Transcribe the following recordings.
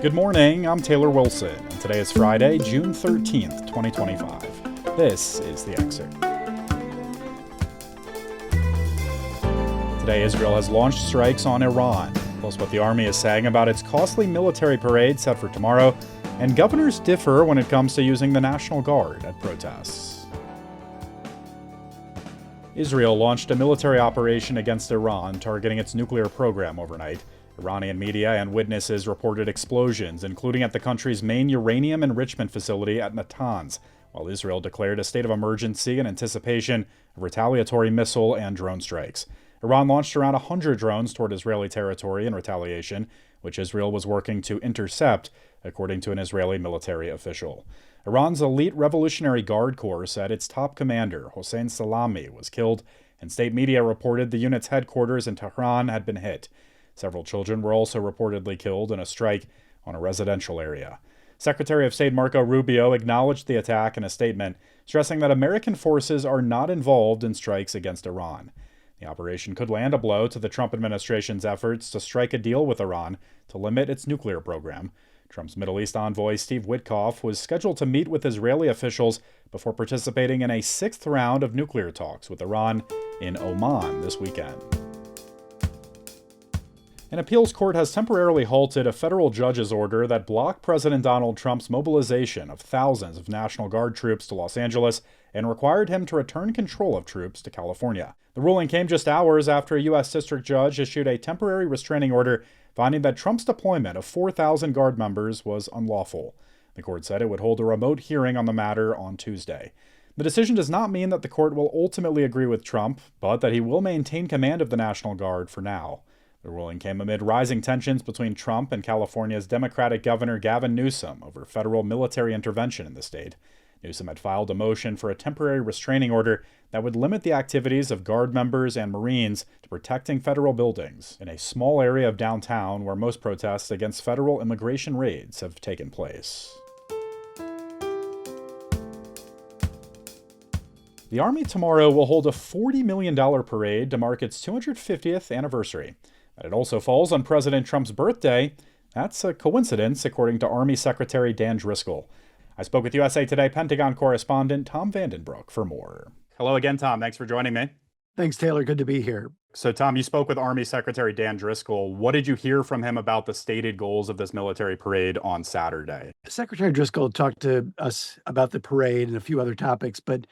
Good morning, I'm Taylor Wilson, and today is Friday, June 13th, 2025. This is The Excerpt. Today, Israel has launched strikes on Iran, plus what the army is saying about its costly military parade set for tomorrow, and governors differ when it comes to using the National Guard at protests. Israel launched a military operation against Iran, targeting its nuclear program overnight. Iranian media and witnesses reported explosions, including at the country's main uranium enrichment facility at Natanz, while Israel declared a state of emergency in anticipation of retaliatory missile and drone strikes. Iran launched around 100 drones toward Israeli territory in retaliation, which Israel was working to intercept, according to an Israeli military official. Iran's elite Revolutionary Guard Corps said its top commander, Hossein Salami, was killed, and state media reported the unit's headquarters in Tehran had been hit. Several children were also reportedly killed in a strike on a residential area. Secretary of State Marco Rubio acknowledged the attack in a statement, stressing that American forces are not involved in strikes against Iran. The operation could land a blow to the Trump administration's efforts to strike a deal with Iran to limit its nuclear program. Trump's Middle East envoy Steve Witkoff was scheduled to meet with Israeli officials before participating in a sixth round of nuclear talks with Iran in Oman this weekend. An appeals court has temporarily halted a federal judge's order that blocked President Donald Trump's mobilization of thousands of National Guard troops to Los Angeles and required him to return control of troops to California. The ruling came just hours after a U.S. district judge issued a temporary restraining order finding that Trump's deployment of 4,000 Guard members was unlawful. The court said it would hold a remote hearing on the matter on Tuesday. The decision does not mean that the court will ultimately agree with Trump, but that he will maintain command of the National Guard for now. The ruling came amid rising tensions between Trump and California's Democratic Governor Gavin Newsom over federal military intervention in the state. Newsom had filed a motion for a temporary restraining order that would limit the activities of Guard members and Marines to protecting federal buildings in a small area of downtown where most protests against federal immigration raids have taken place. The Army tomorrow will hold a $40 million parade to mark its 250th anniversary. That it also falls on President Trump's birthday, that's a coincidence, according to Army Secretary Dan Driscoll. I spoke with USA Today Pentagon correspondent Tom Vandenbroek for more. Hello again, Tom. Thanks for joining me. Thanks, Taylor. Good to be here. So, Tom, you spoke with Army Secretary Dan Driscoll. What did you hear from him about the stated goals of this military parade on Saturday? Secretary Driscoll talked to us about the parade and a few other topics, but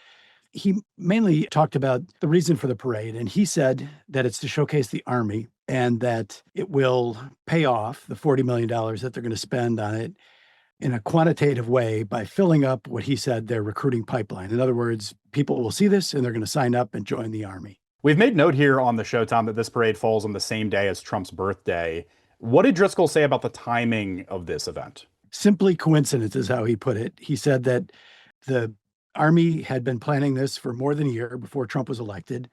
he mainly talked about the reason for the parade. And he said that it's to showcase the Army and that it will pay off the $40 million that they're going to spend on it in a quantitative way by filling up what he said their recruiting pipeline. In other words, people will see this and they're going to sign up and join the Army. We've made note here on the show, Tom, that this parade falls on the same day as Trump's birthday. What did Driscoll say about the timing of this event? Simply coincidence is how he put it. He said that the Army had been planning this for more than a year before Trump was elected,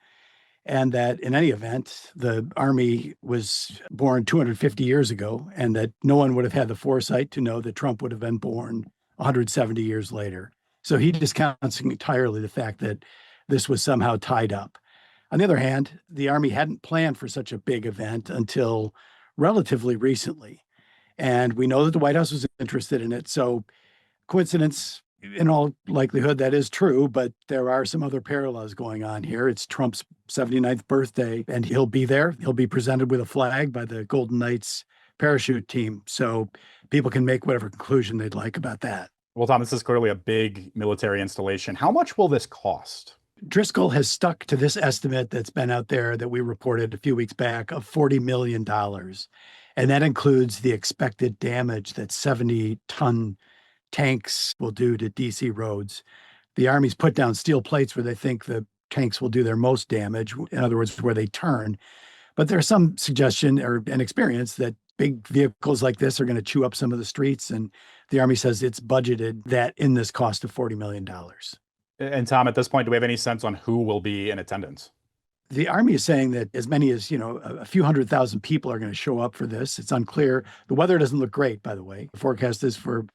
and that in any event, the Army was born 250 years ago, and that no one would have had the foresight to know that Trump would have been born 170 years later. So he discounts entirely the fact that this was somehow tied up. On the other hand, the Army hadn't planned for such a big event until relatively recently. And we know that the White House was interested in it. So coincidence, in all likelihood, that is true, but there are some other parallels going on here. It's Trump's 79th birthday, and he'll be there. He'll be presented with a flag by the Golden Knights parachute team. So people can make whatever conclusion they'd like about that. Well, Tom, this is clearly a big military installation. How much will this cost? Driscoll has stuck to this estimate that's been out there that we reported a few weeks back of $40 million. And that includes the expected damage that 70-ton tanks will do to DC roads. The Army's put down steel plates where they think the tanks will do their most damage, in other words, where they turn. But there's some suggestion or an experience that big vehicles like this are going to chew up some of the streets. And the Army says it's budgeted that in this cost of $40 million. And Tom, at this point, do we have any sense on who will be in attendance? The Army is saying that as many as, a few 100,000 people are going to show up for this. It's unclear. The weather doesn't look great, by the way. The forecast is for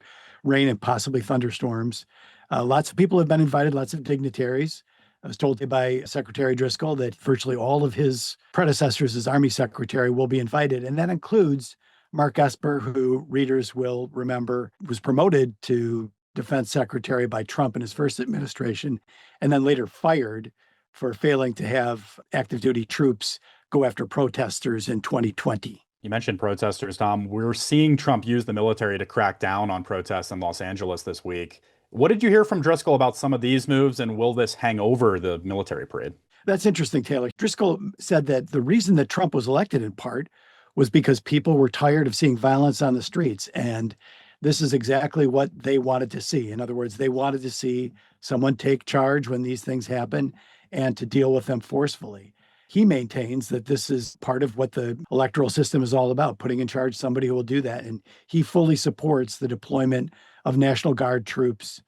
rain and possibly thunderstorms. Lots of people have been invited, lots of dignitaries. I was told by Secretary Driscoll that virtually all of his predecessors as Army Secretary will be invited, and that includes Mark Esper, who readers will remember was promoted to defense secretary by Trump in his first administration, and then later fired for failing to have active duty troops go after protesters in 2020. You mentioned protesters, Tom. We're seeing Trump use the military to crack down on protests in Los Angeles this week. What did you hear from Driscoll about some of these moves, and will this hang over the military parade? That's interesting, Taylor. Driscoll said that the reason that Trump was elected in part was because people were tired of seeing violence on the streets. And this is exactly what they wanted to see. In other words, they wanted to see someone take charge when these things happen and to deal with them forcefully. He maintains that this is part of what the electoral system is all about, putting in charge somebody who will do that. And he fully supports the deployment of National Guard troops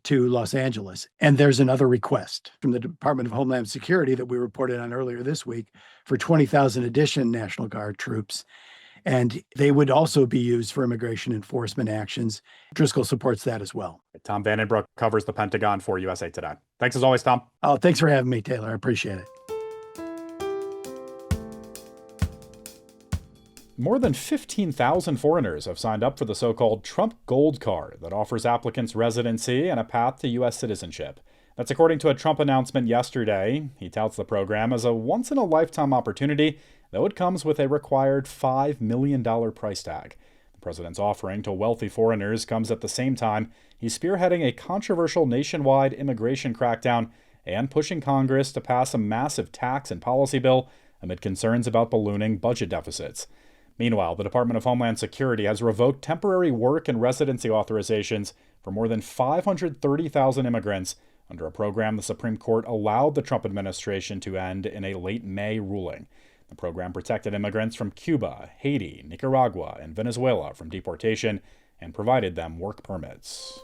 to Los Angeles. And there's another request from the Department of Homeland Security that we reported on earlier this week for 20,000 additional National Guard troops. And they would also be used for immigration enforcement actions. Driscoll supports that as well. Tom Vandenbroek covers the Pentagon for USA Today. Thanks as always, Tom. Oh, thanks for having me, Taylor. I appreciate it. More than 15,000 foreigners have signed up for the so-called Trump Gold Card that offers applicants residency and a path to U.S. citizenship. That's according to a Trump announcement yesterday. He touts the program as a once-in-a-lifetime opportunity, though it comes with a required $5 million price tag. The president's offering to wealthy foreigners comes at the same time he's spearheading a controversial nationwide immigration crackdown and pushing Congress to pass a massive tax and policy bill amid concerns about ballooning budget deficits. Meanwhile, the Department of Homeland Security has revoked temporary work and residency authorizations for more than 530,000 immigrants under a program the Supreme Court allowed the Trump administration to end in a late May ruling. The program protected immigrants from Cuba, Haiti, Nicaragua, and Venezuela from deportation and provided them work permits.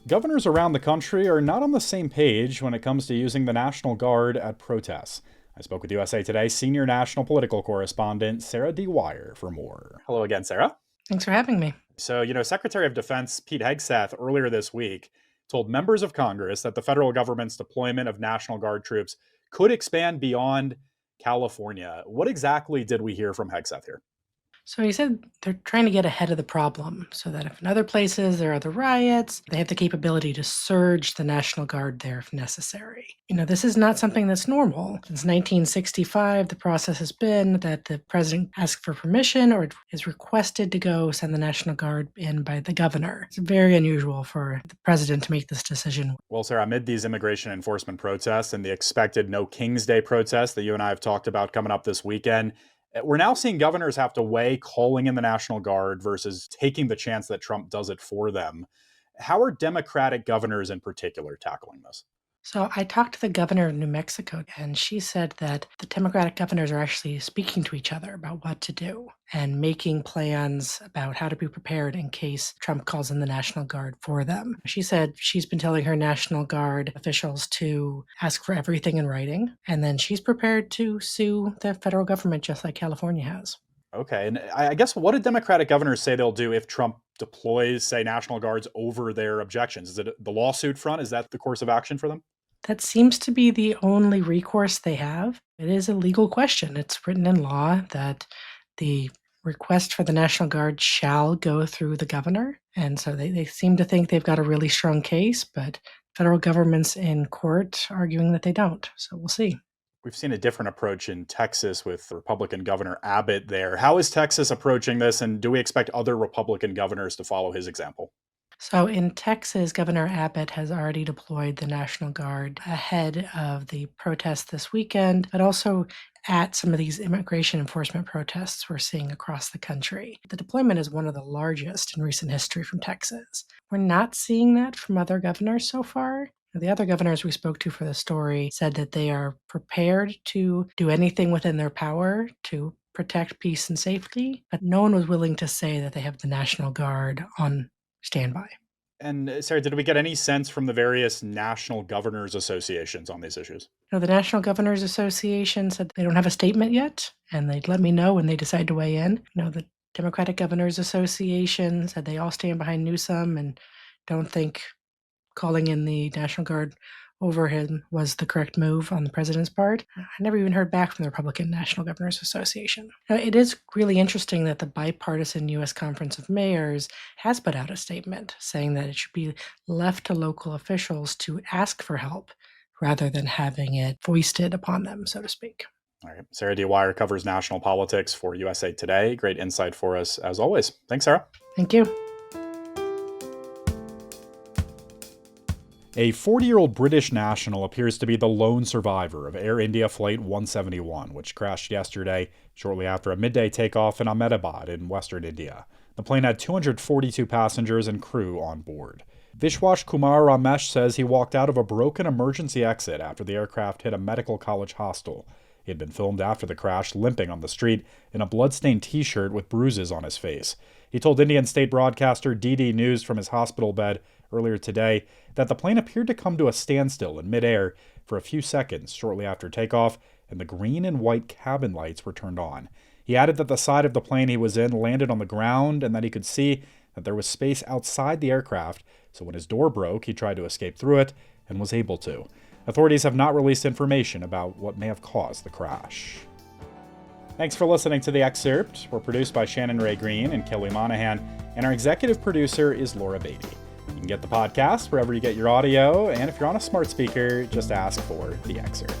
Governors around the country are not on the same page when it comes to using the National Guard at protests. I spoke with USA Today senior national political correspondent Sarah D. Wire for more. Hello again, Sarah. Thanks for having me. So, Secretary of Defense Pete Hegseth earlier this week told members of Congress that the federal government's deployment of National Guard troops could expand beyond California. What exactly did we hear from Hegseth here? So he said they're trying to get ahead of the problem so that if in other places there are other riots, they have the capability to surge the National Guard there if necessary. This is not something that's normal. Since 1965, the process has been that the president asks for permission or is requested to go send the National Guard in by the governor. It's very unusual for the president to make this decision. Well, Sarah, amid these immigration enforcement protests and the expected No King's Day protests that you and I have talked about coming up this weekend, we're now seeing governors have to weigh calling in the National Guard versus taking the chance that Trump does it for them. How are Democratic governors in particular tackling this? So I talked to the governor of New Mexico, and she said that the Democratic governors are actually speaking to each other about what to do and making plans about how to be prepared in case Trump calls in the National Guard for them. She said she's been telling her National Guard officials to ask for everything in writing, and then she's prepared to sue the federal government just like California has. Okay, and I guess what did Democratic governors say they'll do if Trump deploys, say, National Guards over their objections? Is it the lawsuit front? Is that the course of action for them? That seems to be the only recourse they have. It is a legal question. It's written in law that the request for the National Guard shall go through the governor. And so they seem to think they've got a really strong case, but federal government's in court arguing that they don't. So we'll see. We've seen a different approach in Texas with Republican Governor Abbott there. How is Texas approaching this, and do we expect other Republican governors to follow his example? So in Texas, Governor Abbott has already deployed the National Guard ahead of the protests this weekend, but also at some of these immigration enforcement protests we're seeing across the country. The deployment is one of the largest in recent history from Texas. We're not seeing that from other governors so far. The other governors we spoke to for the story said that they are prepared to do anything within their power to protect peace and safety, but no one was willing to say that they have the National Guard on standby. And Sarah, did we get any sense from the various national governors associations on these issues? The National Governors Association said they don't have a statement yet, and they'd let me know when they decide to weigh in. The Democratic Governors Association said they all stand behind Newsom and don't think calling in the National Guard over him was the correct move on the president's part. I never even heard back from the Republican National Governors Association. Now, it is really interesting that the bipartisan U.S. Conference of Mayors has put out a statement saying that it should be left to local officials to ask for help rather than having it foisted upon them, so to speak. All right. Sarah Dwyer covers national politics for USA Today. Great insight for us, as always. Thanks, Sarah. Thank you. A 40-year-old British national appears to be the lone survivor of Air India Flight 171, which crashed yesterday shortly after a midday takeoff in Ahmedabad in western India. The plane had 242 passengers and crew on board. Vishwas Kumar Ramesh says he walked out of a broken emergency exit after the aircraft hit a medical college hostel. He had been filmed after the crash, limping on the street in a blood-stained t-shirt with bruises on his face. He told Indian state broadcaster DD News from his hospital bed earlier today that the plane appeared to come to a standstill in midair for a few seconds shortly after takeoff, and the green and white cabin lights were turned on. He added that the side of the plane he was in landed on the ground and that he could see that there was space outside the aircraft, so when his door broke, he tried to escape through it and was able to. Authorities have not released information about what may have caused the crash. Thanks for listening to The Excerpt. We're produced by Shannon Ray Green and Kelly Monahan, and our executive producer is Laura Beatty. You can get the podcast wherever you get your audio, and if you're on a smart speaker, just ask for The Excerpt.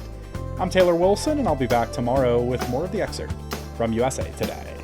I'm Taylor Wilson, and I'll be back tomorrow with more of The Excerpt from USA Today.